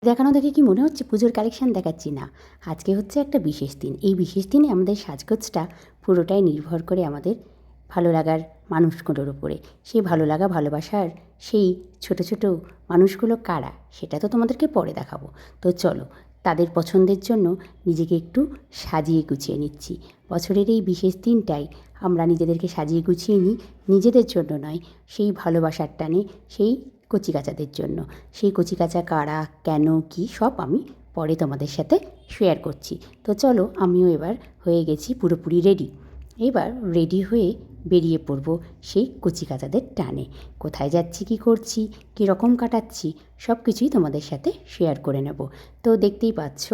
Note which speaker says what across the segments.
Speaker 1: দেখানো দেখে কি মনে হচ্ছে পুজোর কালেকশান দেখাচ্ছি? না, আজকে হচ্ছে একটা বিশেষ দিন। এই বিশেষ দিনে আমাদের সাজগোজটা পুরোটাই নির্ভর করে আমাদের ভালো লাগার মানুষগুলোর উপরে। সেই ভালো লাগা ভালোবাসার সেই ছোট ছোট মানুষগুলো কারা সেটা তো তোমাদেরকে পরে দেখাবো। তো চলো, তাদের পছন্দের জন্য নিজেকে একটু সাজিয়ে গুছিয়ে নিচ্ছি। বছরের এই বিশেষ দিনটাই আমরা নিজেদেরকে সাজিয়ে গুছিয়ে নিই, নিজেদের জন্য নয়, সেই ভালোবাসার টানে, সেই কচিকাঁচাদের জন্য। সেই কচিকাঁচা কারা, কেন, কী সব আমি পরে তোমাদের সাথে শেয়ার করছি। তো চলো, আমিও এবার হয়ে গেছি পুরোপুরি রেডি। এবার রেডি হয়ে বেরিয়ে পড়ব সেই কচিকাঁচাদের টানে। কোথায় যাচ্ছি, কী করছি, কী রকম কাটাচ্ছি, সব কিছুই তোমাদের সাথে শেয়ার করে নেব। তো দেখতেই পাচ্ছ,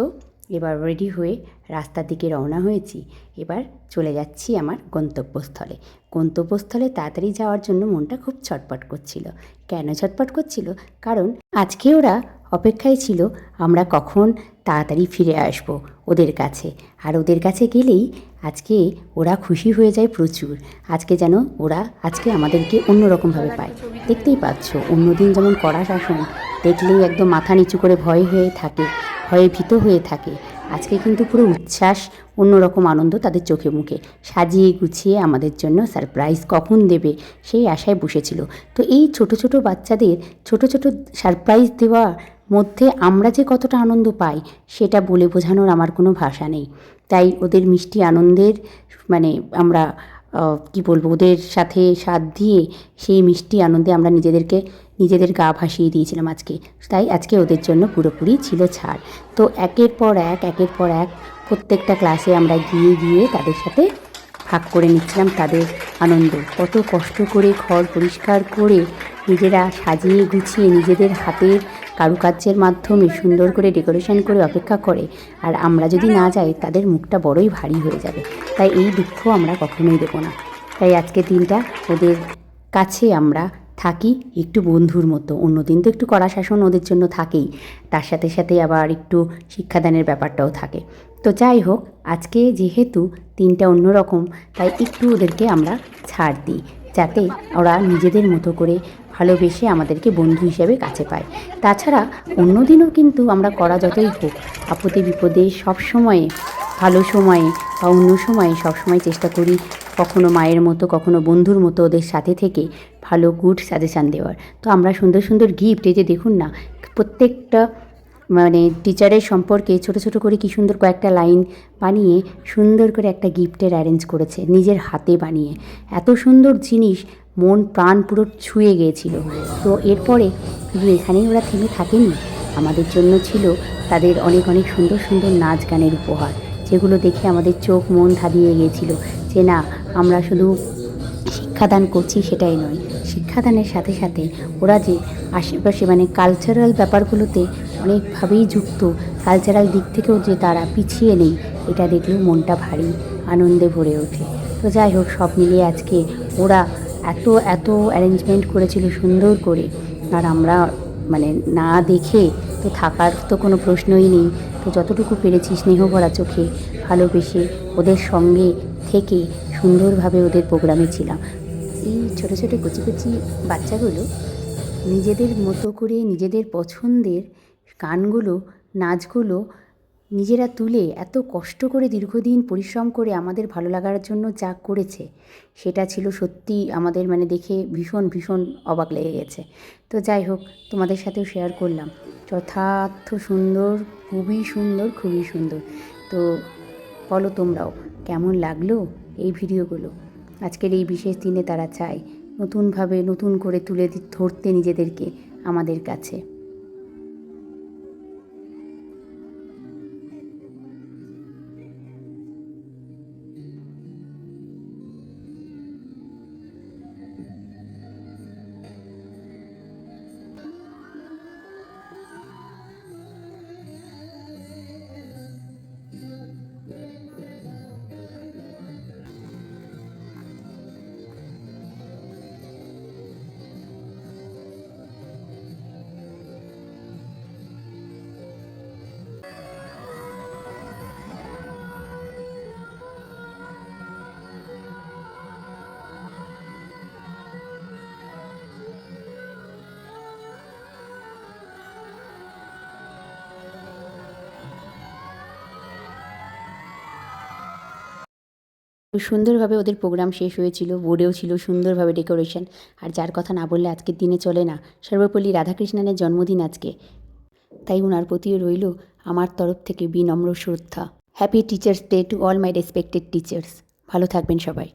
Speaker 1: এবার রেডি হয়ে রাস্তার দিকে রওনা হয়েছি। এবার চলে যাচ্ছি আমার গন্তব্যস্থলে। গন্তব্যস্থলে তাড়াতাড়ি যাওয়ার জন্য মনটা খুব ছটপট করছিল। কেন ছটপট করছিল? কারণ আজকে ওরা অপেক্ষায় ছিল আমরা কখন তাড়াতাড়ি ফিরে আসব ওদের কাছে। আর ওদের কাছে গেলেই আজকে ওরা খুশি হয়ে যায় প্রচুর। আজকে যেন ওরা আজকে আমাদেরকে অন্যরকমভাবে পায়। দেখতেই পাচ্ছ, অন্যদিন যেমন কড়া শাসন, দেখলেই একদম মাথা নিচু করে ভয় হয়ে থাকে, ভয়ে ভীত হয়ে থাকে, আজকে কিন্তু পুরো উচ্ছ্বাস, অন্যরকম আনন্দ তাদের চোখে মুখে। সাজিয়ে গুছিয়ে আমাদের জন্য সারপ্রাইজ কখন দেবে সেই আশায় বসেছিল। তো এই ছোট ছোট বাচ্চাদের ছোট ছোট সারপ্রাইজ দেওয়ার মধ্যে আমরা যে কতটা আনন্দ পাই সেটা বলে বোঝানোর আমার কোনো ভাষা নেই। তাই ওদের মিষ্টি আনন্দের মানে আমরা কী বলবো, ওদের সাথে সাথ দিয়ে সেই মিষ্টি আনন্দে আমরা নিজেদের গা ভাসিয়ে দিয়েছিলাম আজকে। তাই আজকে ওদের জন্য পুরোপুরি ছিল ছাড়। তো একের পর এক প্রত্যেকটা ক্লাসে আমরা গিয়ে গিয়ে তাদের সাথে ভাগ করে নিচ্ছিলাম তাদের আনন্দ। কত কষ্ট করে ঘর পরিষ্কার করে নিজেরা সাজিয়ে গুছিয়ে নিজেদের হাতের কারুকার্যের মাধ্যমে সুন্দর করে ডেকোরেশন করে অপেক্ষা করে। আর আমরা যদি না যাই তাদের মুখটা বড়ই ভারী হয়ে যাবে। তাই এই দুঃখ আমরা কখনোই দেবো না। তাই আজকের দিনটা ওদের কাছে আমরা থাকি একটু বন্ধুর মতো। অন্যদিন তো একটু কড়া শাসন ওদের জন্য থাকেই, তার সাথে সাথে আবার একটু শিক্ষাদানের ব্যাপারটাও থাকে। তো যাই হোক, আজকে যেহেতু দিনটা অন্যরকম, তাই একটু ওদেরকে আমরা ছাড় দিই, যাতে ওরা নিজেদের মতো করে ভালোবেসে আমাদেরকে বন্ধু হিসেবে কাছে পায়। তাছাড়া অন্য দিনও কিন্তু আমরা করা যতই হোক, আপদে বিপদে সব সময়ে, ভালো সময়ে বা অন্য সময়ে সবসময় চেষ্টা করি কখনো মায়ের মতো কখনো বন্ধুর মতো ওদের সাথে থেকে ভালো গুড সাজেশান দেওয়ার। তো আমরা সুন্দর সুন্দর গিফট, এই যে দেখুন না, প্রত্যেকটা মানে টিচারের সম্পর্কে ছোট ছোট করে কী সুন্দর কয়েকটা লাইন বানিয়ে সুন্দর করে একটা গিফটের অ্যারেঞ্জ করেছে নিজের হাতে বানিয়ে। এত সুন্দর জিনিস, মন প্রাণ পুরো ছুঁয়ে গিয়েছিল। তো এরপরে শুধু এখানেই ওরা থেমে থাকেনি, আমাদের জন্য ছিল তাদের অনেক অনেক সুন্দর সুন্দর নাচ গানের উপহার, যেগুলো দেখে আমাদের চোখ মন ধাঁধিয়ে গিয়েছিল যে না, আমরা শুধু শিক্ষাদান করছি সেটাই নয়, শিক্ষাদানের সাথে সাথে ওরা যে আশেপাশে মানে কালচারাল ব্যাপারগুলোতে অনেকভাবেই যুক্ত, কালচারাল দিক থেকেও যে তারা পিছিয়ে নেই, এটা দেখলেও মনটা ভারী আনন্দে ভরে ওঠে। তো যাই হোক, সব মিলিয়ে আজকে ওরা এত এত অ্যারেঞ্জমেন্ট করেছিল সুন্দর করে, আর আমরা মানে না দেখে তো থাকার তো কোনো প্রশ্নই নেই। তো যতটুকু পেরেছি স্নেহ ভরা চোখে ভালোবেসে ওদের সঙ্গে থেকে সুন্দরভাবে ওদের প্রোগ্রামে ছিলাম। এই ছোটো ছোটো কচি কচি বাচ্চাগুলো নিজেদের মতো করে নিজেদের পছন্দের গানগুলো, নাচগুলো নিজেরা তুলে এত কষ্ট করে দীর্ঘদিন পরিশ্রম করে আমাদের ভালো লাগার জন্য যা করেছে, সেটা ছিল সত্যি আমাদের মানে দেখে ভীষণ ভীষণ অবাক লেগে গেছে। তো যাই হোক, তোমাদের সাথেও শেয়ার করলাম। যথার্থ সুন্দর, খুবই সুন্দর, খুবই সুন্দর। তো বলো তোমরাও কেমন লাগলো এই ভিডিওগুলো। আজকের এই বিশেষ দিনে তারা চায় নতুনভাবে নতুন করে তুলে ধরতে নিজেদেরকে আমাদের কাছে। সুন্দরভাবে ওদের প্রোগ্রাম শেষ হয়েছিল, বোর্ডেও ছিল সুন্দরভাবে ডেকোরেশন। আর যার কথা না বললে আজকের দিনে চলে না, সর্বপল্লী রাধাকৃষ্ণনের জন্মদিন আজকে, তাই ওনার প্রতিও রইল আমার তরফ থেকে বিনম্র শ্রদ্ধা। Happy teachers day to all my respected teachers. ভালো থাকবেন সবাই।